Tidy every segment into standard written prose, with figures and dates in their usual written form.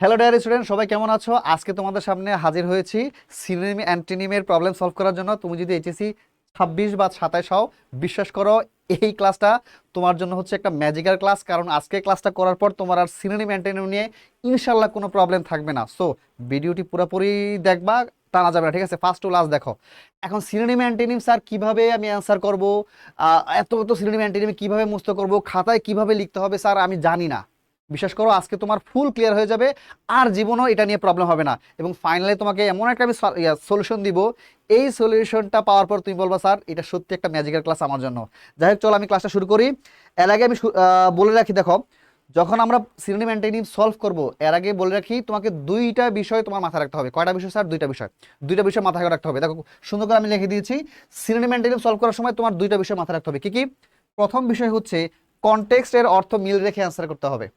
Hello dear student, সবাই কেমন আছো? আজকে তোমাদের সামনে হাজির হয়েছি সিনোনিম অ্যান্টোনিমের প্রবলেম সলভ করার জন্য। তুমি যদি এইচএসসি 26 বা 27 হও, বিশ্বাস করো এই ক্লাসটা তোমার জন্য হচ্ছে একটা ম্যাজিক্যাল ক্লাস। কারণ আজকে ক্লাসটা করার পর তোমার আর সিনোনিম অ্যান্টোনিম নিয়ে ইনশাল্লাহ কোনো প্রবলেম থাকবে না। সো ভিডিওটি পুরোপুরি দেখবা, টানা যাবে না, ঠিক আছে? ফার্স্ট টু লাস্ট দেখো। এখন সিনোনিম অ্যান্টোনিম স্যার কিভাবে আমি অ্যান্সার করব, এত এত সিনোনিম অ্যান্টোনিম কিভাবে মুখস্থ করব, খাতায় কিভাবে লিখতে হবে স্যার আমি জানি না। বিশ্বাস করো আজকে তোমার ফুল ক্লিয়ার হয়ে যাবে, আর জীবনও এটা নিয়ে প্রবলেম হবে না। এবং ফাইনালি তোমাকে এমন একটা আমি সলিউশন দিব, এই সলিউশনটা পাওয়ার পর তুমি বলবা স্যার এটা সত্যি একটা ম্যাজিক্যাল ক্লাস আমার জন্য। যাই হোক, চলো আমি ক্লাসটা শুরু করি। এর আগে আমি বলে রাখি, দেখো যখন আমরা সিনোনিম অ্যান্টোনিম সলভ করব এর আগে বলে রাখি তোমাকে দুইটা বিষয় তোমার মাথায় রাখতে হবে। কয়টা বিষয় স্যার? দুইটা বিষয় মাথায় রাখতে হবে। দেখো সুন্দর করে আমি লিখে দিয়েছি, সিনোনিম অ্যান্টোনিম সলভ করার সময় তোমার দুইটা বিষয় মাথায় রাখতে হবে। কি কি? প্রথম বিষয় হচ্ছে কনটেক্সটের অর্থ মিল রেখে অ্যান্সার করতে হবে।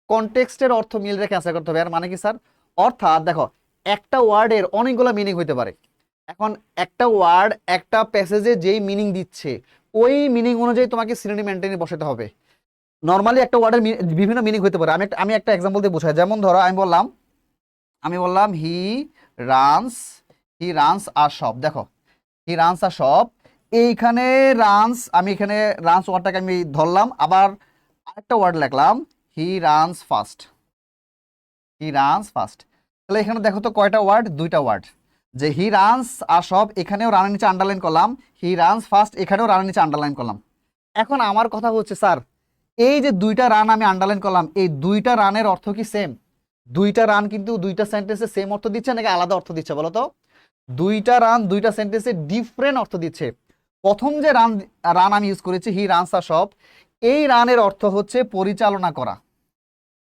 কনটেক্সটের অর্থ মিল রেখে অ্যান্সার করতে হবে। আর মানে কি স্যার? অর্থাৎ দেখো একটা ওয়ার্ডের অনেকগুলো মিনিং হতে পারে। এখন একটা ওয়ার্ড একটা প্যাসেজে যেই মিনিং দিচ্ছে ওই মিনিং অনুযায়ী তোমাকে সিনোনিম অ্যান্টোনিম বসাতে হবে। নর্মালি একটা ওয়ার্ডের বিভিন্ন মিনিং হতে পারে। আমি একটা এক্সাম্পল দিয়ে বোঝাই। যেমন ধরো আমি বললাম রানস হি রানস আর শপ। দেখো হি রানস আর শপ, এইখানে রানস, আমি এখানে রানস ওয়ার্ডটাকে আমি ধরলাম, আবার আরেকটা ওয়ার্ড লিখলাম হি রানস ফাস্ট। তাহলে এখানে দেখো তো কয়টা ওয়ার্ড? দুইটা ওয়ার্ড। যে হি রানস আর সব, এখানেও রানের নিচে আন্ডারলাইন করলাম, হি রানস ফাস্ট এখানেও রানের নিচে আন্ডারলাইন করলাম। এখন আমার কথা হচ্ছে স্যার এই যে দুইটা রান আমি আন্ডারলাইন করলাম, এই দুইটা রানের অর্থ কি সেম? দুইটা রান কিন্তু দুইটা সেন্টেন্সে সেম অর্থ দিচ্ছে নাকি আলাদা অর্থ দিচ্ছে বলো তো? দুইটা রান দুইটা সেন্টেন্সে ডিফারেন্ট অর্থ দিচ্ছে। প্রথম যে রান রান আমি ইউজ করেছি হি রানস আর সব, এই রানের অর্থ হচ্ছে পরিচালনা করা।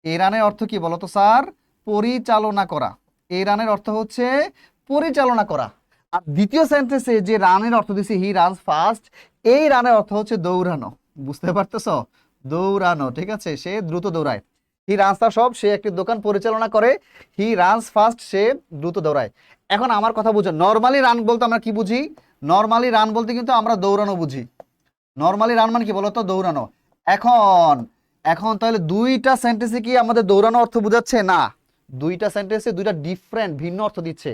এই রানের অর্থ কি বলতো স্যার? পরিচালনা করা। এই রানের অর্থ হচ্ছে পরিচালনা করা। আর দ্বিতীয় সেন্টেন্সে যে রানের অর্থ দিছি হি রানস ফাস্ট, এই রানের অর্থ হচ্ছে দৌড়ানো। বুঝতে পারতেছো? দৌড়ানো, ঠিক আছে? সে দ্রুত দৌড়ায়। হি রানস দা শপ, সে একটি দোকান পরিচালনা করে। হি রানস ফাস্ট, সে দ্রুত দৌড়ায়। এখন আমার কথা বুঝো, নর্মালি রান বলতে আমরা কি বুঝি? নর্মালি রান বলতে কিন্তু আমরা দৌড়ানো বুঝি। নর্মালি রান মানে কি বলতো? দৌড়ানো। এখন এখন তাহলে দুইটা সেন্টেন্সে কি আমাদের দৌড়ানো অর্থ বোঝাচ্ছে? না, দুইটা সেন্টেন্সে দুইটা ডিফারেন্ট ভিন্ন অর্থ দিচ্ছে।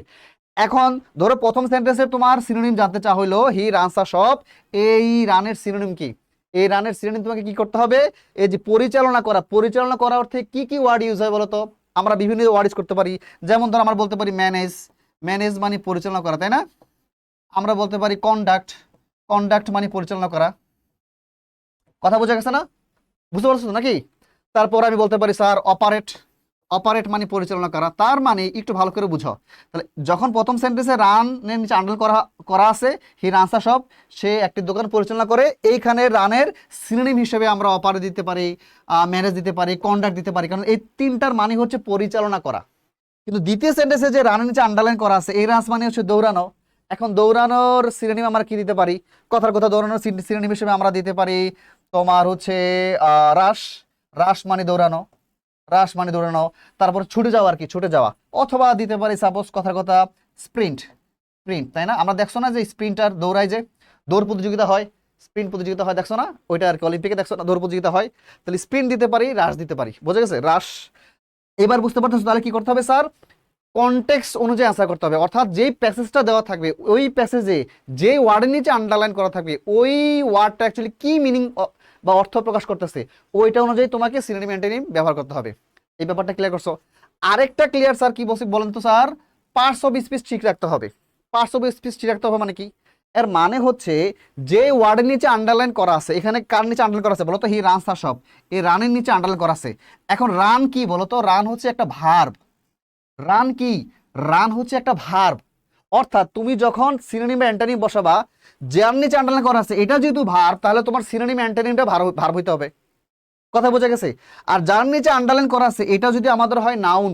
এখন ধরো প্রথম সেন্টেন্সে তোমার সিনোনিম জানতে চা হইলো হি রানস আ শপ, এই রানের সিনোনিম কি? এই রানের সিনোনিম তোমাকে কি করতে হবে? এই যে পরিচালনা করা, পরিচালনা করা অর্থে কি কি ওয়ার্ড ইউজ হয় বলতো? আমরা বিভিন্ন ওয়ার্ড ইউজ করতে পারি। যেমন ধরো আমরা বলতে পারি ম্যানেজ, ম্যানেজ মানে পরিচালনা করা, তাই না? আমরা বলতে পারি কন্ডাক্ট, কন্ডাক্ট মানে পরিচালনা করা। কথা বোঝা গেছে না? বুঝতে পারছো তো নাকি? তারপর আমি বলতে পারি স্যার অপারেট, অপারেট মানে পরিচালনা করা। তার মানে একটু ভালো করে বুঝো। তাহলে যখন প্রথম সেন্টেন্সে রানের নিচে আন্ডার করা করা আছে হি রানস আ শপ, সে একটি দোকান পরিচালনা করে, এইখানে রানের সিনোনিম হিসেবে আমরা অপারেট দিতে পারি, ম্যানেজ দিতে পারি, কন্ডাক্ট দিতে পারি, কারণ এই তিনটার মানে হচ্ছে পরিচালনা করা। কিন্তু দ্বিতীয় সেন্টেন্সে যে রানের নিচে আন্ডারলাইন করা আছে এই রানস মানে হচ্ছে দৌড়ানো। এখন দৌড়ানোর সিনোনিম আমরা কি দিতে পারি? কথার কথা দৌড়ানোর সিনোনিম হিসেবে আমরা দিতে পারি তোমার হচ্ছে রাশ। রাশ মানে দৌড়ানো, রাশ মানে দৌড়ানো। তারপর ছুটে যাওয়া, আর কি ছুটে যাওয়া। অথবা দিতে পারি সাপোজ কথার কথা স্প্রিন্ট, স্প্রিন্ট, তাই না? আমরা দেখছো না যে স্প্রিন্টার দৌড়ায়, যে দৌড় প্রতিযোগিতা হয়, স্প্রিন্ট প্রতিযোগিতা হয়, দেখছো না? ওইটা আর কি অলিম্পিকে দেখছো না দৌড় প্রতিযোগিতা হয়। তাহলে স্প্রিন্ট দিতে পারি, রাশ দিতে পারি। বোঝা গেছে? রাশ। এবার বুঝতে পারতেছো তাহলে কি করতে হবে স্যার? কনটেক্সট অনুযায়ী আনসার করতে হবে। অর্থাৎ যেই প্যাসেজটা দেওয়া থাকবে ওই প্যাসেজে যে ওয়ার্ডের নিচে আন্ডারলাইন করা থাকবে ওই ওয়ার্ডটা অ্যাকচুয়ালি কি মিনিং বা অর্থ প্রকাশ করতেছে ওইটা অনুযায়ী তোমাকে সিনোনিম অ্যান্টোনিম ব্যবহার করতে হবে। এই ব্যাপারটা ক্লিয়ার করছো? আরেকটা ক্লিয়ার স্যার কি বলছি বলেন তো স্যার? পার্টস অফ স্পিচ ঠিক রাখতে হবে। পার্টস অফ স্পিচ ঠিক রাখতে হবে মানে কি? এর মানে হচ্ছে যে ওয়ার্ডের নিচে আন্ডারলাইন করা আছে, এখানে কার নিচে আন্ডারলাইন করা আছে বলতো? হি রানস আর সব, এই রানের নিচে আন্ডারলাইন করা আছে। এখন রান কি বলতো? রান হচ্ছে একটা ভার্ব। রান কি? রান হচ্ছে একটা ভার্ব। অর্থাৎ তুমি যখন সিনোনিম অ্যান্টোনিম বসাবা, যার নিচে আন্ডারলাইন করা আছে এটা যেহেতু ভার্ব, তাহলে তোমার সিনোনিম অ্যান্টোনিমটা ভার্ব হইতে হবে। কথা বোঝা গেছে? আর যার নিচে আন্ডারলাইন করা আছে এটা যদি আমাদের হয় নাউন,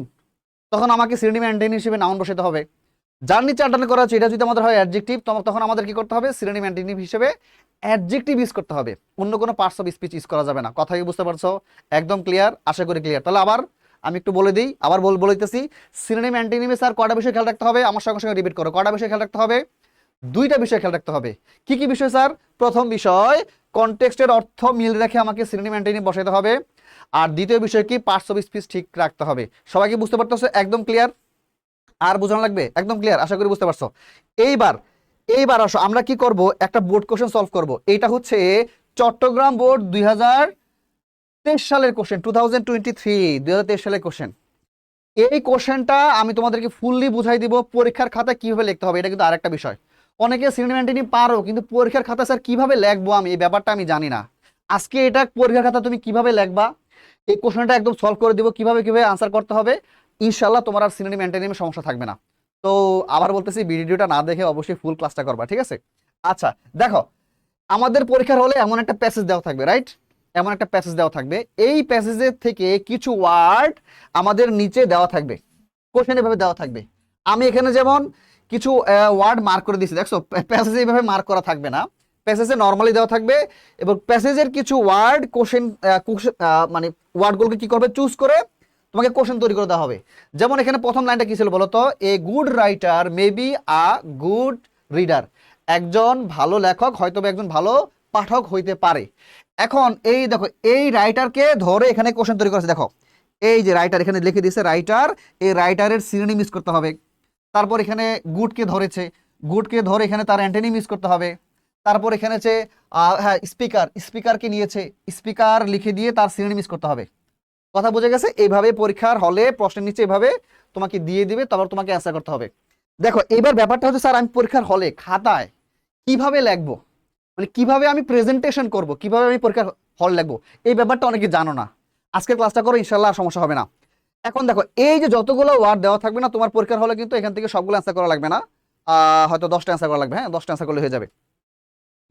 তখন আমাকে সিনোনিম অ্যান্টোনিম হিসেবে নাউন বসাতে হবে। যার নিচে আন্ডারলাইন করা আছে এটা যদি আমাদের হয় অ্যাডজেক্টিভ, তখন আমাদের কি করতে হবে? সিনোনিম অ্যান্টোনিম হিসেবে অ্যাডজেক্টিভ ইউজ করতে হবে। অন্য কোনো পার্টস অফ স্পিচ ইউজ করা যাবে না। কথা কি বুঝতে পারছো? একদম ক্লিয়ার? আশা করি ক্লিয়ার। তাহলে আবার আমি একটু বলে দিই, আবার বলতেছি। সিনোনিম অ্যান্টোনিমে স্যার কয়টা বিষয় খেয়াল রাখতে হবে? আমার সঙ্গে সঙ্গে রিপিট করো। কয়টা বিষয় খেয়াল রাখতে হবে? দুইটা বিষয় খেয়াল রাখতে হবে। কি কি বিষয় স্যার? প্রথম বিষয়, কনটেক্সটের অর্থ মিল রেখে আমাকে সিনোনিম অ্যান্টোনিম বসাতে হবে। আর দ্বিতীয় বিষয় কি, পার্টস অফ স্পিচ ঠিক রাখতে হবে। সবাই কি বুঝতে পারতেছো? একদম ক্লিয়ার? আর বোঝানো লাগবে? একদম ক্লিয়ার, আশা করি বুঝতে পারছো। এইবার এইবার আসো আমরা কি করব, একটা বোর্ড কোশ্চেন সলভ করব। এইটা হচ্ছে চট্টগ্রাম বোর্ড 2023 সালের কোশ্চেন, 2023 সালের কোশ্চেন। এই কোশ্চেনটা আমি তোমাদেরকে ফুললি বুঝাই দিব পরীক্ষার খাতায় কিভাবে লিখতে হবে। এটা কিন্তু আরেকটা বিষয়, অনেকে সিনোনিম অ্যান্টোনিম পারো, কিন্তু পরীক্ষার খাতা স্যার কিভাবে লিখবো আমি, এই ব্যাপারটা আমি জানি না। আজকে এটা পরীক্ষার খাতা তুমি কিভাবে লিখবা, এই কোশ্চেনটা একদম সলভ করে দিব, কিভাবে কিভাবে আনসার করতে হবে। ইনশাল্লাহ তোমার আর সিনোনিম অ্যান্টোনিমের সমস্যা থাকবে না। তো আবার বলতেছি, ভিডিওটা না দেখে অবশ্যই ফুল ক্লাসটা করবা, ঠিক আছে? আচ্ছা দেখো, আমাদের পরীক্ষার হলে এমন একটা প্যাসেজ দেওয়া থাকবে, রাইট? এমন একটা প্যাসেজ দেওয়া থাকবে, এই প্যাসেজের থেকে কিছু ওয়ার্ড আমাদের নিচে দেওয়া থাকবে, কোশ্চেন এভাবে দেওয়া থাকবে। আমি এখানে যেমন কিছু ওয়ার্ড মার্ক করে দিয়েছি, দেখছো? প্যাসেজে এইভাবে মার্ক করা থাকবে না, প্যাসেজে নর্মালি দেওয়া থাকবে, এবং প্যাসেজের কিছু ওয়ার্ড কোশ্চেন মানে ওয়ার্ডগুলোকে কি করবে, চুজ করে তোমাকে কোশ্চেন তৈরি করে দেওয়া হবে। যেমন এখানে প্রথম লাইনটা কি ছিল বলো তো, a good writer may be a good reader. একজন ভালো লেখক হয়তো একজন ভালো পাঠক হইতে পারে। এখন এই দেখো, এই রাইটারকে ধরে এখানে কোশ্চেন তৈরি করেছে। দেখো এই যে রাইটার এখানে লিখে দিয়েছে রাইটার, এই রাইটারের সিনোনিম ইউজ করতে হবে। তারপর এখানে গুডকে ধরেছে, গুডকে ধরে এখানে তার অ্যান্টোনিম ইউজ করতে হবে। তারপর এখানে হচ্ছে হ্যাঁ স্পিকার, স্পিকারকে নিয়েছে, স্পিকার লিখে দিয়ে তার সিনোনিম ইউজ করতে হবে। কথা বুঝে গেছে? এইভাবে পরীক্ষার হলে প্রশ্নের নিচে এভাবে তোমাকে দিয়ে দিবে, তারপর তোমাকে অ্যান্সার করতে হবে। দেখো এইবার ব্যাপারটা হচ্ছে, স্যার আমি পরীক্ষার হলে খাতায় কিভাবে লিখবো, মানে কিভাবে আমি প্রেজেন্টেশন করব, কিভাবে আমি পরীক্ষার হল লিখবো, এই ব্যাপারটা অনেকে জানো না। আজকের ক্লাসটা করো, ইনশাল্লাহ আর সমস্যা হবে না। এখন দেখো, এই যে যতগুলো ওয়ার্ড দেওয়া থাকবে না তোমার পরীক্ষার হলে, কিন্তু এখান থেকে সবগুলো অ্যান্সার করা লাগবে না, হয়তো 10টা অ্যান্সার করা লাগবে। হ্যাঁ, 10টা অ্যান্সার করলে হয়ে যাবে।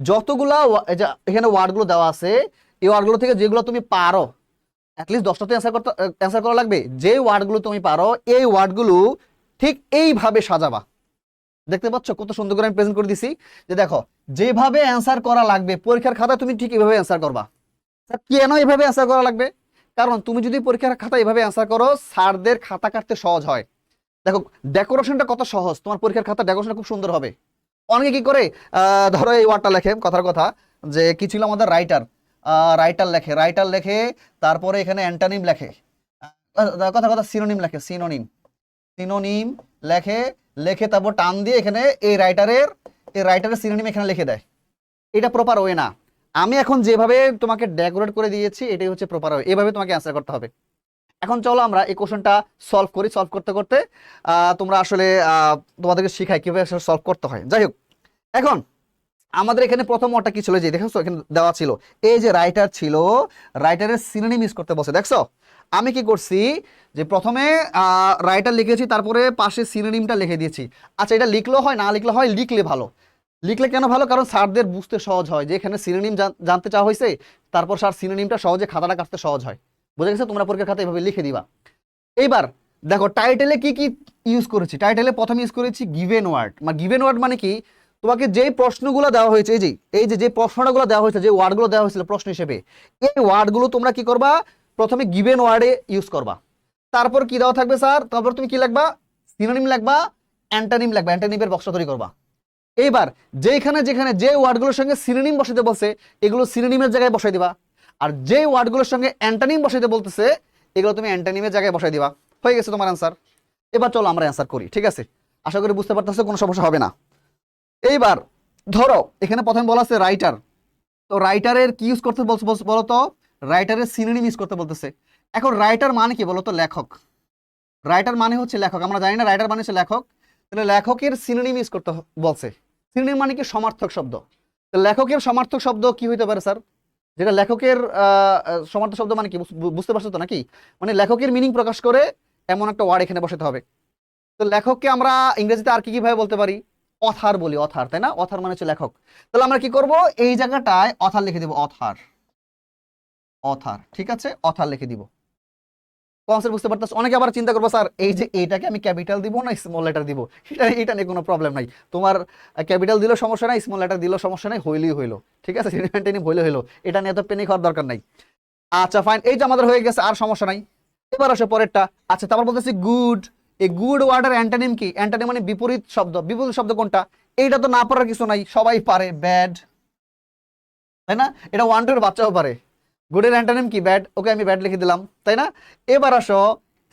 যতগুলা এই যে এখানে ওয়ার্ডগুলো দেওয়া আছে, এই ওয়ার্ডগুলো থেকে যেগুলো তুমি পারো, অ্যাটলিস্ট 10টাতে অ্যান্সার করা লাগবে। যে ওয়ার্ডগুলো তুমি পারো, এই ওয়ার্ডগুলো ঠিক এইভাবে সাজাবা। দেখতে পাচ্ছ কত সুন্দর করে আমি প্রেজেন্ট করে দিছি, যে দেখো যেভাবে অ্যান্সার করা লাগবে পরীক্ষার খাতা তুমি ঠিক এভাবে অ্যান্সার করবা। স্যার কেন এভাবে অ্যান্সার করা লাগবে? কারণ তুমি যদি পরীক্ষার খাতা এভাবে অ্যান্সার করো, স্যারদের খাতা কাটতে সহজ হয়। দেখো ডেকোরেশনটা কত সহজ, তোমার পরীক্ষার খাতা ডেকোরেশনটা খুব সুন্দর হবে। অনেকে কি করে, ধরো এই ওয়ার্ডটা লেখে, কথার কথা যে কি ছিল আমাদের রাইটার, রাইটার লেখে, তারপরে এখানে অ্যান্টোনিম লেখে, কথা কথা সিনোনিম লেখে, সিনোনিম লেখে, লেখে তারপর টান দিয়ে এখানে এই রাইটারের সিনোনিম এখানে লিখে দেয়। এটা প্রপার ওয়ে না। আমি এখন যেভাবে তোমাকে ডেকোরেট করে দিয়েছি এটাই হচ্ছে প্রপার ওয়ে, এভাবে তোমাকে অ্যান্সার করতে হবে। এখন চলো আমরা এই কোশ্চেনটা সলভ করি। সলভ করতে করতে তোমরা আসলে তোমাদেরকে শিখাই কিভাবে সলভ করতে হয়। যাই হোক, এখন আমাদের এখানে প্রথম ওয়ার্ডটা কি ছিল, যে দেখছো এখানে দেওয়া ছিল, এই যে রাইটার ছিল, রাইটারের সিনোনিম ইউজ করতে বসে। দেখছো আমি কি করছি, যে প্রথমে রাইটার লিখেছি, তারপরে পাশে সিনোনিমটা লিখে দিয়েছি। আচ্ছা এটা লিখলেও হয়, না লিখলে হয়, লিখলে ভালো। লিখলে কেন ভালো? কারণ স্যারদের বুঝতে সহজ হয়, যে এখানে সিনোনিম জানতে চাওয়া হয়েছে, তারপর স্যার সিনোনিমটা সহজে খাতাটা কাটতে সহজ হয়। বুঝে গেছে? তোমরা পরীক্ষার খাতা এভাবে লিখে দিবা। এইবার দেখো টাইটেলে কি কি ইউজ করেছি। টাইটেলে প্রথমে ইউজ করেছি গিভেন ওয়ার্ড। গিভেন ওয়ার্ড মানে কি, তোমাকে যেই প্রশ্নগুলো দেওয়া হয়েছে, এই যে প্রশ্নগুলো দেওয়া হয়েছে, যে ওয়ার্ডগুলো দেওয়া হয়েছিল প্রশ্ন হিসেবে, এই ওয়ার্ডগুলো তোমরা কি করবা, প্রথমে গিভেন ওয়ার্ডে ইউজ করবা। তারপর কি দেওয়া থাকবে স্যার, তারপর তুমি কি লিখবা, সিনোনিম লিখবা, অ্যান্টোনিম লিখবা, অ্যান্টোনিমের বক্স তৈরি করবা। এইবার যেখানে যেখানে যে ওয়ার্ডগুলোর সঙ্গে সিনোনিম বসাতে বলছে, এগুলো সিনোনিমের জায়গায় বসাই দিবা। আর যে ওয়ার্ডগুলোর সঙ্গে অ্যান্টোনিম বসাইতে বলতেছে, এগুলো তুমি অ্যান্টোনিমের জায়গায় বসাই দিবা। হয়ে গেছে তোমার অ্যান্সার। এবার চলো আমরা অ্যান্সার করি, ঠিক আছে? আশা করি বুঝতে পারতেছো, কোনো সমস্যা হবে না। এইবার ধরো এখানে প্রথমে বলা আছে রাইটার, তো রাইটারের কি ইউজ করতে বলো তো, রাইটারের সিনোনিম ইউজ করতে বলতেছে। এখন রাইটার মানে কি বলো তো, লেখক। রাইটার মানে হচ্ছে লেখক, আমরা জানি না রাইটার মানে হচ্ছে লেখক, তাহলে লেখকের সিনোনিম ইউজ করতে বলছে। সিনোনিম মানে কি, সমার্থক শব্দ। তো লেখকের সমার্থক শব্দ কি হইতে পারে স্যার? যেটা লেখকের সমার্থক শব্দ মানে কি, বুঝতে পারছো তো নাকি? মানে লেখকের মিনিং প্রকাশ করে এমন একটা ওয়ার্ড এখানে বসাতে হবে। তো লেখককে আমরা ইংরেজিতে আর কি কিভাবে বলতে পারি, অথার বলি, অথার, তাই না? অথার মানে হচ্ছে লেখক। তাহলে আমরা কি করব, এই জায়গাটায় অথার লিখে দিব, অথার, অথার, ঠিক আছে, অথার লিখে দিব। কনসেপ্ট বুঝতে পারতেছ? অনেকে আবার চিন্তা করবো, স্যার এই যে এইটাকে আমি ক্যাপিটাল দিব না স্মল লেটার দিব, এটা নিয়ে কোনো প্রবলেম নাই। তোমার ক্যাপিটাল দিলেও সমস্যা নাই, স্মল লেটার দিলেও সমস্যা নাই, হইলেই হইলো, ঠিক আছে, সিনেমেন্টেনিম হইলে হইলো, এটা নিয়ে তো পেনিক হওয়ার দরকার নাই। আচ্ছা ফাইন, এই যে আমাদের হয়ে গেছে, আর সমস্যা নাই। এবার আসে পরেরটা। আচ্ছা তারপর বলতেছি গুড। এই গুড ওয়ার্ডের অ্যান্টোনিম কি? অ্যান্টোনিম মানে বিপরীত শব্দ। বিপরীত শব্দ কোনটা? এইটা তো না পারার কিছু নাই, সবাই পারে, ব্যাড, তাই না? এটা 1 2 এর বাচ্চাও পারে। গুডের অ্যান্টোনিম কি? ব্যাড। ওকে, আমি ব্যাড লিখে দিলাম, তাই না? এবার আসো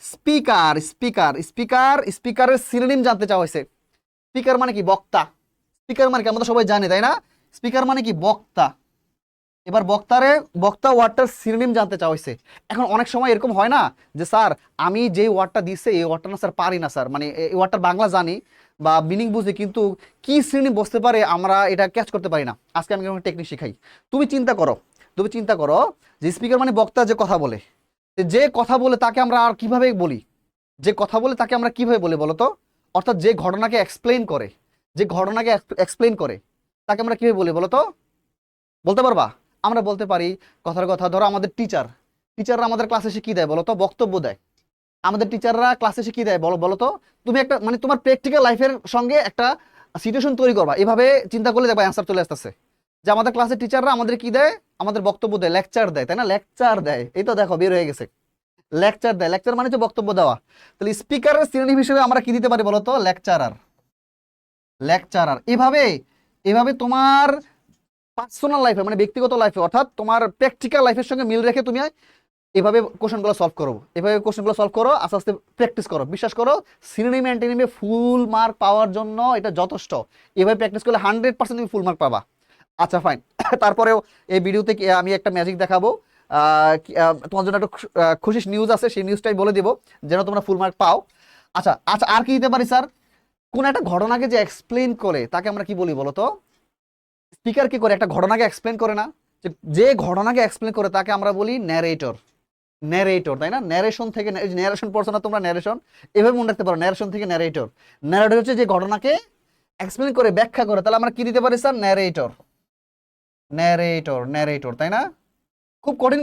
স্পিকার। স্পিকার স্পিকার স্পিকারের সিনোনিম জানতে চাওয়া হয়েছে। স্পিকার মানে কি? বক্তা। স্পিকার মানে কি আমরা তো সবাই জানি, তাই না? স্পিকার মানে কি? বক্তা। এবার বক্তা ওয়ার্ডটার সিনোনিম জানতে চাওয়া হয়েছে। এখন অনেক সময় এরকম হয় না যে স্যার আমি যেই ওয়ার্ডটা দিচ্ছে এই ওয়ার্ডটা না স্যার পারি না স্যার, মানে এই ওয়ার্ডটার বাংলা জানি বা মিনিং বুঝি, কিন্তু কি সিনোনিম বসতে পারে আমরা এটা ক্যাচ করতে পারি না। আজকে আমি টেকনিক শিখাই। তুমি চিন্তা করো, যে স্পিকার মানে বক্তা, যে কথা বলে। যে কথা বলে তাকে আমরা আর কিভাবে বলি? যে কথা বলে তাকে আমরা কিভাবে বলি বলো তো? অর্থাৎ যে ঘটনাকে এক্সপ্লেইন করে, তাকে আমরা কিভাবে বলি বলো তো? বলতে পারবা? আমরা বলতে পারি কথার কথা, ধরো আমাদের টিচাররা আমাদের ক্লাসে এসে কি দেয় বলো তো? বক্তব্য দেয়। আমাদের টিচাররা ক্লাসে এসে কি দেয় বলো বলো তো? তুমি একটা মানে তোমার প্র্যাকটিক্যাল লাইফের সঙ্গে একটা সিচুয়েশন তৈরি করবা, এভাবে চিন্তা করলে দেখবা অ্যান্সার চলে আসতেছে। যে আমাদের ক্লাসের টিচাররা আমাদের কি দেয়? আমাদের বক্তব্য দেয়, লেকচার দেয়, তাই না? লেকচার দেয়, এই তো দেখো বের হয়ে গেছে। লেকচার দেয়, লেকচার মানে হচ্ছে বক্তব্য দেওয়া। তাহলে স্পিকারের সিনোনিম হিসেবে আমরা কি দিতে পারি বলো তো? লেকচারার। এভাবে এভাবে তোমার পার্সোনাল লাইফে মানে ব্যক্তিগত লাইফে, অর্থাৎ তোমার প্র্যাকটিক্যাল লাইফের সঙ্গে মিল রেখে তুমি এভাবে কোশ্চেনগুলো সলভ করো, আস্তে আস্তে প্র্যাকটিস করো। বিশ্বাস করো, সিনোনিম অ্যান্টোনিমে ফুল মার্ক পাওয়ার জন্য এটা যথেষ্ট। এভাবে প্র্যাকটিস করলে 100% তুমি ফুল মার্ক পাবা। আচ্ছা ফাইন। তারপরেও এই ভিডিওতে আমি একটা ম্যাজিক দেখাবো। তোমার জন্য একটা খুশি নিউজ আছে, সেই নিউজটাই বলে দিব যেন তোমরা ফুল মার্ক পাও। আচ্ছা আচ্ছা, আর কি দিতে পারি স্যার? কোন একটা ঘটনাকে যে এক্সপ্লেইন করে তাকে আমরা কি বলি বলো তো? স্পিকার কি করে? একটা ঘটনাকে এক্সপ্লেন করে না? যে ঘটনাকে এক্সপ্লেন করে তাকে আমরা বলি ন্যারেটর। তাই না? ন্যারেশন থেকে, ন্যারেশন পড়ছো না তোমরা? ন্যারেশন এভাবে মনে রাখতে পারো, ন্যারেশন থেকে ন্যারেটর। হচ্ছে যে ঘটনাকে এক্সপ্লেন করে, ব্যাখ্যা করে। তাহলে আমরা কি দিতে পারি স্যার? ন্যারেটর, তাই না? খুব কঠিন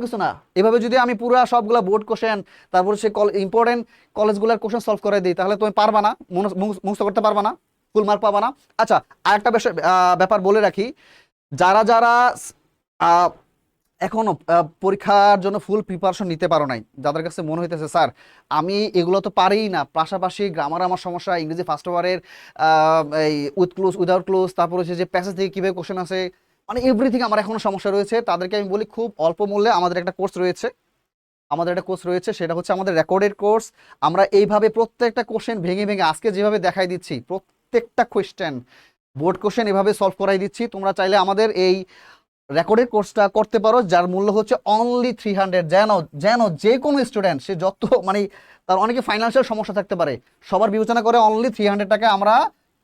কিছু না। এভাবে যদি আমি পুরো সবগুলা বোর্ড কোশ্চেন, তারপর সে ইম্পর্টেন্ট কলেজগুলোর কোশ্চেন সলভ করে দিই, তাহলে তুমি পারবা না, মুখস্থ করতে পারবা না, ফুল মার্ক পাবা না। আচ্ছা, আরেকটা ব্যাপার বলে রাখি। যারা যারা আহ, এখনো পরীক্ষার জন্য ফুল প্রিপারেশন নিতে পারো নাই, যাদের কাছে মনে হইতেছে স্যার আমি এগুলো তো পারিই না, পাশাপাশি গ্রামার আমার সমস্যা, ইংরেজি ফার্স্ট ওভারের এই উইথ ক্লোজ উইদাউট ক্লোজ, তারপর হচ্ছে যে প্যাসেজ থেকে কীভাবে কোশ্চেন আছে, মানে এভরিথিং আমার এখনো সমস্যা রয়েছে, তাদেরকে আমি বলি খুব অল্প মূল্যে আমাদের একটা কোর্স রয়েছে। সেটা হচ্ছে আমাদের রেকর্ডেড কোর্স। আমরা এইভাবে প্রত্যেকটা কোশ্চেন ভেঙে ভেঙে আজকে যেভাবে দেখাই দিচ্ছি, প্রত্যেকটা কোশ্চেন বোর্ড কোশ্চেন এভাবে সলভ করাই দিচ্ছি। তোমরা চাইলে আমাদের এই রেকর্ডেড কোর্সটা করতে পারো, যার মূল্য হচ্ছে অনলি 300। যেন যেন যে কোনো স্টুডেন্ট, সে যত মানে তার অনেকে ফাইন্যান্সিয়াল সমস্যা থাকতে পারে, সবার বিবেচনা করে অনলি 300 টাকা আমরা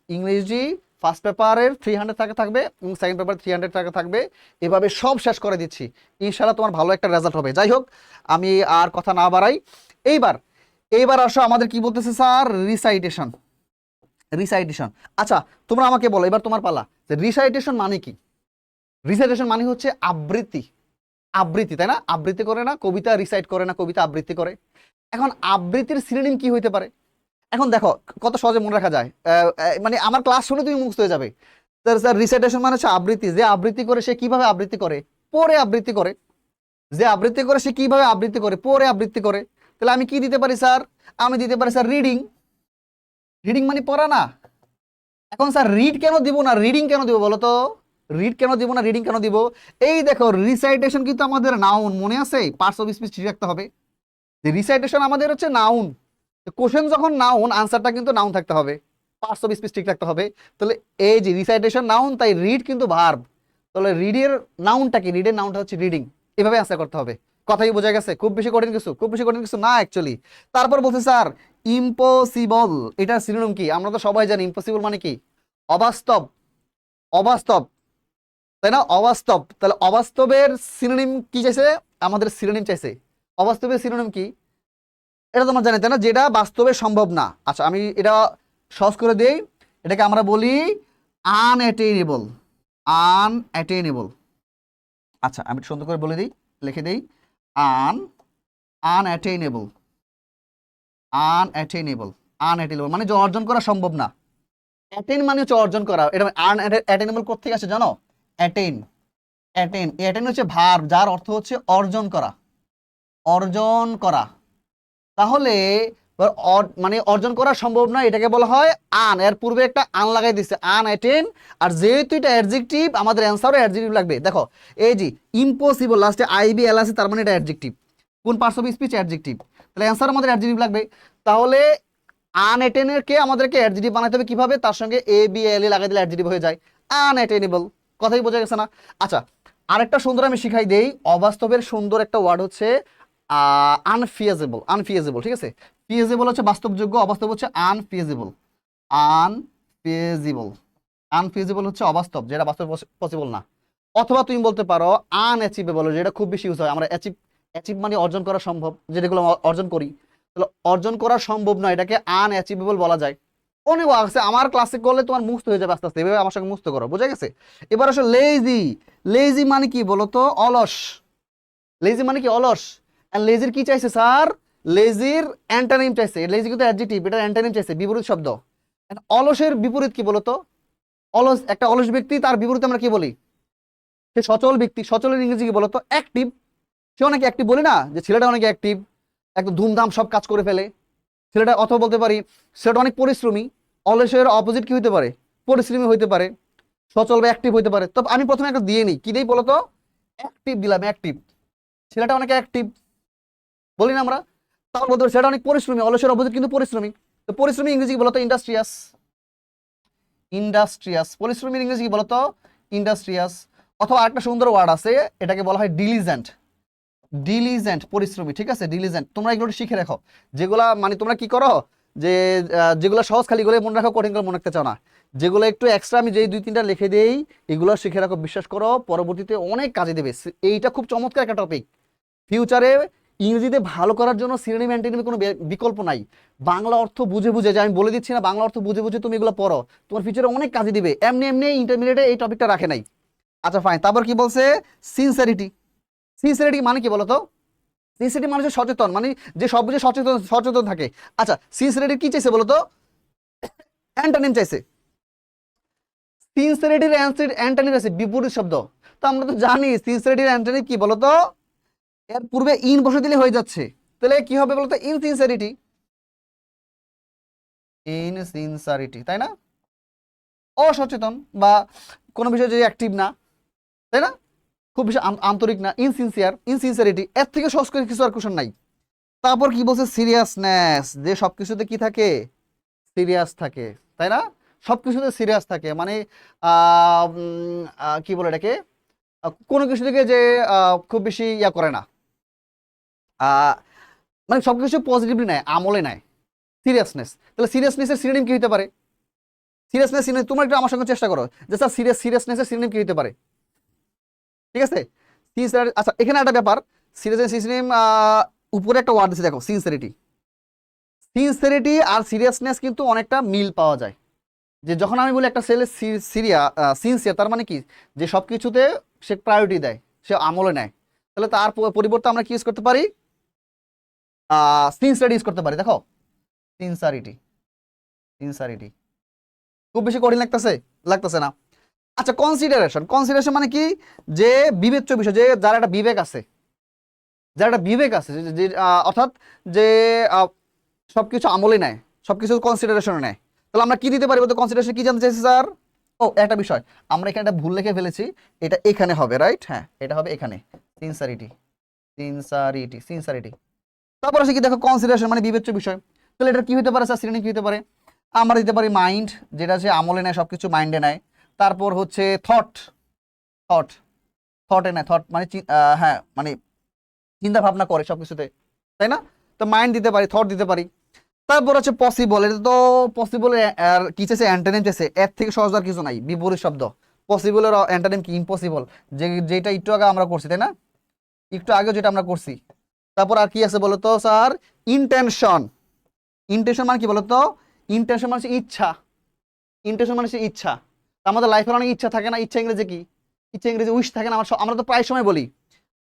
ইংরেজি ফার্স্ট পেপারের 300 টাকা থাকবে এবং সেকেন্ড পেপার 300 টাকা থাকবে। এভাবে সব শেষ করে দিচ্ছি, ইনশাআল্লাহ তোমার ভালো একটা রেজাল্ট হবে। যাই হোক, আমি আর কথা না বাড়াই। এইবার এইবার আসো আমাদের কি বলতেছে স্যার? রিসাইটেশন। আচ্ছা, তোমরা আমাকে বলো, এবার তোমার পালা, যে রিসাইটেশন মানে কি? রিসাইটেশন মানে হচ্ছে আবৃত্তি, তাই না? আবৃত্তি করে না, কবিতা রিসাইট করে না, কবিতা আবৃত্তি করে। এখন আবৃত্তির সিনোনিম কি হইতে পারে? এখন দেখো কত সহজে মনে রাখা যায়। মানে আমার ক্লাস শুনে তুমি মুখস্থ হয়ে যাবে। স্যার রিসাইটেশন মানে হচ্ছে আবৃত্তি। যে আবৃত্তি করে সে কিভাবে আবৃত্তি করে? পড়ে আবৃত্তি করে। যে আবৃত্তি করে সে কিভাবে আবৃত্তি করে? পড়ে আবৃত্তি করে। তাহলে আমি কি দিতে পারি স্যার? আমি দিতে পারি স্যার রিডিং। মানে পড়া না? এখন স্যার রিড কেন দিব না, রিডিং কেন দিব বলো তো? রিড কেন দিব না, রিডিং কেন দিব? এই দেখো, রিসাইটেশন কিন্তু আমাদের নাউন, মনে আছে? পার্টস অফ স্পিচ ঠিক রাখতে হবে। যে রিসাইটেশন আমাদের হচ্ছে নাউন। কোশ্চেন যখন নাউন, আনসারটা কিন্তু নাউন থাকতে হবে, পার্টস অফ স্পিচ ঠিক রাখতে হবে। তাহলে এই যে রিসাইটেশন নাউন, তাই রিড কিন্তু ভার্ব। তাহলে রিডের নাউনটা কি? রিডের নাউনটা হচ্ছে রিডিং। এভাবে আনসার করতে হবে। কথাই বোঝা গেছে? খুব বেশি কঠিন কিছু না অ্যাকচুয়ালি। তারপর বলছে স্যার ইম্পসিবল, এটার সিনোনিম কি? আমরা তো সবাই জানি ইম্পসিবল মানে কি? অবাস্তব। অবাস্তব, তাই না? অবাস্তব। তাহলে অবাস্তবের সিনোনিম কি চাইছে? আমাদের সিনোনিম চাইছে। অবাস্তবের সিনোনিম কি? এটা তোমরা জানো, তাই না? যেটা বাস্তবে সম্ভব না। আচ্ছা, আমি এটা সহজ করে দেই। এটাকে আমরা বলি আনঅ্যাটেইনেবল। আনঅ্যাটেইনেবল। আচ্ছা, আমি সুন্দর করে বলে দিই, লিখে দিই। আন আনঅ্যাটেইনেবল। আনঅ্যাটেইনেবল মানে যে অর্জন করা সম্ভব না। অ্যাটেইন মানে হচ্ছে অর্জন করা। এটা আনঅ্যাটেইনেবল কোথা থেকে আসে জানো? অ্যাটেইন। অ্যাটেইন হচ্ছে ভার্ব, যার অর্থ হচ্ছে অর্জন করা। তাহলে মানে অর্জন করা সম্ভব নয়, এটাকে বলা হয় আন। এর পূর্বে একটা আন লাগাই দিচ্ছে, আনঅ্যাটেন। আর যেহেতু এটা অ্যাডজেক্টিভ, আমাদের অ্যান্সারও অ্যাডজেক্টিভ লাগবে। দেখো এই যে ইম্পসিবল, লাস্টে আইবি এল আছে, তার মানে এটা অ্যাডজেক্টিভ। কোন পার্টস অফ স্পিচ? অ্যাডজেক্টিভ। তাহলে অ্যান্সার আমাদের অ্যাডজেক্টিভ লাগবে। তাহলে আনঅ্যাটেনের কে আমাদেরকে অ্যাডজেক্টিভ বানাতে হবে কিভাবে? তার সঙ্গে এ বি এল এ লাগাই দিলে অ্যাডজেক্টিভ হয়ে যায়, আনঅ্যাটেনেবল। কথাই বোঝা গেছে না? আচ্ছা, আরেকটা সুন্দর আমি শিখাই দেই। অবাস্তবের সুন্দর একটা ওয়ার্ড হচ্ছে আনফিজিবল। আনফিজিবল, ঠিক আছে? ফিজিবল হচ্ছে বাস্তবযোগ্য, অবাস্তব হচ্ছে আনফিজিবল। আনফিজিবল, আনফিজিবল হচ্ছে অবাস্তব, যেটা বাস্তব পসিবল না। অথবা তুমি বলতে পারো আনঅ্যাচিভেবল, যেটা খুব বেশি ইউজ হয়। আমরা অ্যাচিভ মানে অর্জন করা সম্ভব, যেগুলো অর্জন করি। তাহলে অর্জন করা সম্ভব নয়, এটাকে আনঅ্যাচিভেবল বলা যায়। অনেক আছে, আমার ক্লাসে করলে তোমার মুখস্থ হয়ে যাবে আস্তে আস্তে। এভাবে আমার সঙ্গে মুখস্থ করো, বুঝা গেছে? এবার আসলে লেজি। লেজি মানে কি বলতো? অলস। লেজি মানে কি? অলস। এন্ড লেজির কি চাইছে স্যার? লেজির অ্যান্টোনিম চাইছে। লেজি কিন্তু অ্যাডজেক্টিভ, এটা অ্যান্টোনিম চাইছে, বিপরীত শব্দ। অলসের বিপরীত কি বলতো? অলস, একটা অলস ব্যক্তি, তার বিপরীতে আমরা কি বলি? সে সচল ব্যক্তি। সচলের ইংরেজি কি বলতো? অ্যাক্টিভ। সে অনেক অ্যাক্টিভ, বলি না যে ছেলেটা অনেক অ্যাক্টিভ, একদম ধুমধাম সব কাজ করে ফেলে ছেলেটা। অথবা বলতে পারি ছেলেটা অনেক পরিশ্রমী। অলসের অপোজিট কি হইতে পারে? পরিশ্রমী হইতে পারে, সচল বা অ্যাক্টিভ হইতে পারে। তবে আমি প্রথমে একটা দিয়ে নিই, কি দেই বলতো? অ্যাক্টিভ দিলাম, অ্যাক্টিভ। ছেলেটা অনেক অ্যাক্টিভ বলি না আমরা? তাহলে বলতে পারি ছেলেটা অনেক পরিশ্রমী। অলসের অপোজিট কিন্তু পরিশ্রমী। তো পরিশ্রমী ইংরেজি কি বলতো? ইন্ডাস্ট্রিয়াস। ইন্ডাস্ট্রিয়াস। পরিশ্রমীর ইংরেজি কি বলতো? ইন্ডাস্ট্রিয়াস। অথবা আরেকটা সুন্দর ওয়ার্ড আছে, এটাকে বলা হয় ডিলিজেন্ট। ডিলিজেন্ট, পরিশ্রমী, ঠিক আছে? ডিলিজেন্ট। তোমরা এগুলো শিখে রাখো। যেগুলা মানে তোমরা কি করো, যে যেগুলো সহজ খালি গুলো মনে রাখো, কঠিন করে মনে রাখতে চাও না। যেগুলো একটু এক্সট্রা আমি যেই 2-3টা লিখে দেই, এগুলো শিখে রাখো। বিশ্বাস করো, পরবর্তীতে অনেক কাজে দেবে। এইটা খুব চমৎকার একটা টপিক। ফিউচারে ইংরেজিতে ভালো করার জন্য সিনোনিম অ্যান্টোনিমের কোনো বিকল্প নাই। বাংলা অর্থ বুঝে বুঝে, যে আমি বলে দিচ্ছি না, বাংলা অর্থ বুঝে বুঝে তুমি এগুলো পড়ো, তোমার ফিউচারে অনেক কাজে দিবে। এমনি এমনি ইন্টারমিডিয়েটে এই টপিকটা রাখে নাই। আচ্ছা ফাইন, তারপর কি বলছে? সিনসিয়ারিটি। সিনসিয়ারিটি মানে কি বলতো? সিনসিয়ারিটি মানে হচ্ছে সচেতন, মানে যে সব বুঝে সচেতন, সচেতন থাকে। আচ্ছা, সিনসিয়ারিটি কি চাইছে বলতো? অ্যান্টোনিম চাইছে। সিনসিয়ারিটির অ্যান্টোনিম আছে বিপরীত শব্দ। তো আমরা তো জানি সিনসিয়ারিটির অ্যান্টোনিম কি বলতো? এর পূর্বে ইন বসে দিলে হয়ে যাচ্ছে। তাহলে কি হবে বলতো? ইনসিনসারিটি। ইনসিনসারিটি, তাই না? অসচেতন বা কোনো বিষয়ে যে অ্যাক্টিভ না, তাই না? খুব বেশি আন্তরিক না, ইনসিনসিয়ার, ইনসিনসারিটি। এর থেকে সহজ করে কিছু আর কোশ্চেন নাই। তারপর কি বলছে? সিরিয়াসনেস, যে সবকিছুতে কি থাকে? সিরিয়াস থাকে, তাই না? সবকিছুতে সিরিয়াস থাকে, মানে কি বলে এটাকে? কোনো কিছু থেকে যে খুব বেশি ইয়া করে না, আহ, মানে সবকিছু পজিটিভলি নেয়, আমলে নেয়। সিরিয়াসনেস। তাহলে সিরিয়াসনেসের সিনোনিম কি হতে পারে? সিরিয়াসনেস সিনোনিম তোমরা একটু আমার সঙ্গে চেষ্টা করো, যে স্যার সিরিয়াসনেসের সিনোনিম কি হতে পারে? ঠিক আছে? আচ্ছা, এখানে একটা ব্যাপার, সিরিয়াসনেস সিনোনিম উপরে একটা ওয়ার্ড দিচ্ছে, দেখো, সিনসিয়ারিটি। সিনসিয়ারিটি আর সিরিয়াসনেস কিন্তু অনেকটা মিল পাওয়া যায়। যে যখন আমি বলি একটা ছেলে সিনসিয়ার, তার মানে কি? যে সব কিছুতে সে প্রায়োরিটি দেয়, সে আমলে নেয়। তাহলে তার পরিবর্তে আমরা কি ইউজ করতে পারি? সিনসিয়ারিটি ইউজ করতে পারি। দেখো, সিনসারিটি, সিনসারিটি। খুব বেশি কঠিন লাগতেছে? লাগতেছে না? আচ্ছা, কনসিডারেশন। কনসিডারেশন মানে কি? যে বিবেচ্য বিষয়, যে যার একটা বিবেক আছে, যার একটা বিবেক আছে, অর্থাৎ যে সবকিছু আমলে নেয়, সবকিছু কনসিডারেশনে নেয়। তাহলে আমরা কি দিতে পারি বলতে? কনসিডারেশন কি জানতে চাইছি স্যার? ও, একটা বিষয়, আমরা এখানে একটা ভুল লিখে ফেলেছি। এটা এখানে হবে, রাইট? হ্যাঁ, এটা হবে এখানে। সিনসারিটি, সিনসারিটি, সিনসারিটি। তারপর আসে কি, দেখো, কনসিডারেশন মানে বিবেচ্য বিষয়। তাহলে এটা কি হতে পারে স্যার? সিনোনিম কি হতে পারে? আমরা দিতে পারি মাইন্ড, যেটা হচ্ছে আমলে নেয়, সবকিছু মাইন্ডে নেয়। তারপর হচ্ছে থট। থট, থটে নেয়। থট মানে হ্যাঁ, মানে চিন্তা ভাবনা করে সবকিছুতে, তাই না? তো মাইন্ড দিতে পারি, থট দিতে পারি। তারপর হচ্ছে পসিবল। এটা তো পসিবল আর কি চাইছে? অ্যান্টোনিম চাইছে। এর থেকে সহজ আর কিছু নাই, বিপরীত শব্দ। পসিবলের অ্যান্টোনিম কি? ইম্পসিবল। যেটা একটু আগে আমরা করছি, তাই না? একটু আগে যেটা আমরা করছি। তারপর আর কি আছে বলতো স্যার? ইন্টেনশন। ইন্টেনশন মানে কি বলতো? ইন্টেনশন মানে হচ্ছে ইচ্ছা। ইন্টেনশন মানে হচ্ছে ইচ্ছা। আমাদের লাইফে অনেক ইচ্ছা থাকে না? ইচ্ছা ইংরেজি কি? ইচ্ছা ইংরেজি উইশ থাকে না? আমরা তো প্রায় সময় বলি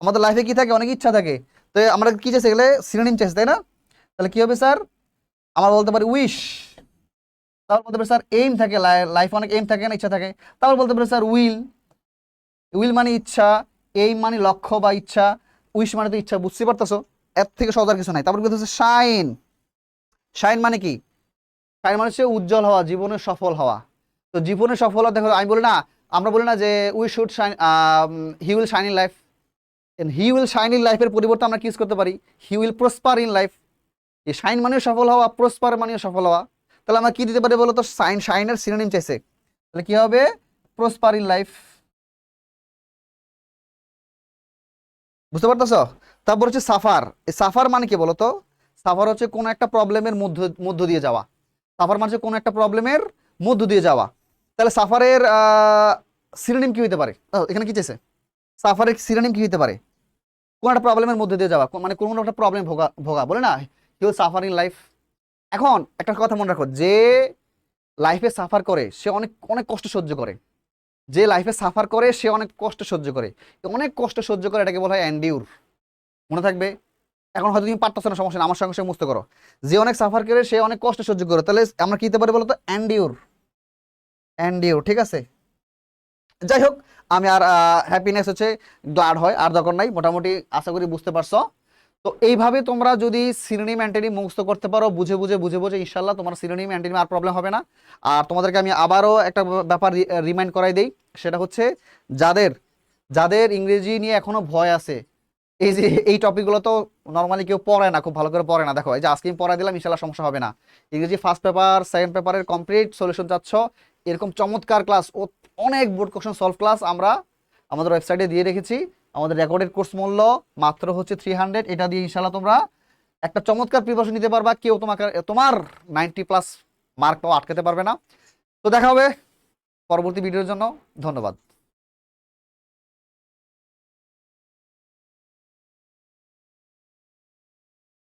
আমাদের লাইফে কি থাকে? অনেক ইচ্ছা থাকে। তো আমরা কি চাইছে? গেলে সিনোনিম চাইছে, তাই না? তাহলে কি হবে স্যার? আমরা বলতে পারি উইশ। তারপর বলতে পারি স্যার এইম থাকে, লাইফে অনেক এইম থাকে না, ইচ্ছা থাকে। তারপর বলতে পারি স্যার উইল। উইল মানে ইচ্ছা, এইম মানে লক্ষ্য বা ইচ্ছা, উইশ মানে তো ইচ্ছা। বুঝতে পারতেছো? এর থেকে সহজ আর কিছু নাই। তারপর কি হচ্ছে? শাইন। শাইন মানে কি? শাইন মানে হচ্ছে উজ্জ্বল হওয়া, জীবনে সফল হওয়া। তো জীবনে সফল হওয়া, দেখো আমি বলি না, আমরা বলি না যে we should shine, he will shine in life. He will shine in লাইফের পরিবর্তে আমরা কি ইউজ করতে পারি? He will prosper in life. এই শাইন মানেও সফল হওয়া, প্রসপার মানেও সফল হওয়া। তাহলে আমরা কি দিতে পারি বলো তো? শাইনের সিনোনিম চাইছে, তাহলে কি হবে? Prosper in life. বুঝতে পারতেছো? তারপর হচ্ছে সাফার। এই সাফার মানে কি বলতো? সাফার হচ্ছে কোনো একটা প্রবলেমের মধ্য মধ্য দিয়ে যাওয়া। সাফার মানে হচ্ছে কোনো একটা প্রবলেমের মধ্য দিয়ে যাওয়া। তাহলে সাফারের সিনোনিম কি হতে পারে? এখানে কি চেয়েছে? সাফারের সিনোনিম কি হতে পারে? কোনো একটা প্রবলেমের মধ্যে দিয়ে যাওয়া, মানে কোনো একটা প্রবলেম ভোগা ভোগা বলে না, he will suffer in life. এখন একটা কথা মনে রাখো, যে লাইফে সাফার করে সে অনেক অনেক কষ্ট সহ্য করে। যে লাইফে সাফার করে সে অনেক কষ্ট সহ্য করে। তো অনেক কষ্ট সহ্য করে, এটাকে বলা হয় এন্ডিউর। মনে থাকবে। এখন হয়তো তুমি পারতেছো না, সমস্যা না, আমার সঙ্গে সঙ্গে মুস্ত করো। যে অনেক সাফার করে সে অনেক কষ্ট সহ্য করে, তাহলে আমরা কি দিতে পারি বলতো? এন্ডিউর। এন্ডিউর, ঠিক আছে। যাই হোক, আমি আর হ্যাপিনেস হচ্ছে গ্লাড হয় আর দরকার নাই, মোটামুটি আশা করি বুঝতে পারছো। তো এইভাবে তোমরা যদি সিনোনিম অ্যান্টোনিম মুখস্থ করতে পারো, বুঝে বুঝে বুঝে বুঝে, ইনশাল্লাহ তোমার সিনোনিম অ্যান্টোনিম আর প্রবলেম হবে না। আর তোমাদেরকে আমি আবারও একটা ব্যাপার রিমাইন্ড করাই দেই, সেটা হচ্ছে যাদের যাদের ইংরেজি নিয়ে এখনো ভয় আছে, এই যে এই টপিকগুলো তো নর্মালি কেউ পড়ে না, খুব ভালো করে পড়ে না। দেখো এই যে আজকে আমি পড়া দিলাম, ইনশাল্লাহ সমস্যা হবে না। ইংরেজি ফার্স্ট পেপার সেকেন্ড পেপারের কমপ্লিট সলিউশন চাচ্ছ, এরকম চমৎকার ক্লাস, অনেক বোর্ড কোশ্চেন সলভ ক্লাস আমরা আমাদের ওয়েবসাইটে দিয়ে রেখেছি। আমাদের রেকর্ডেড কোর্স মূল্য মাত্র হচ্ছে 300। এটা দিয়ে ইনশাল্লাহ তোমরা একটা চমৎকার প্রিপারেশন নিতে পারবা, কেউ তোমাকে তোমার 90+ মার্ক পাওয়া আটকাতে পারবে না। তো দেখা হবে পরবর্তী ভিডিওর জন্য। ধন্যবাদ।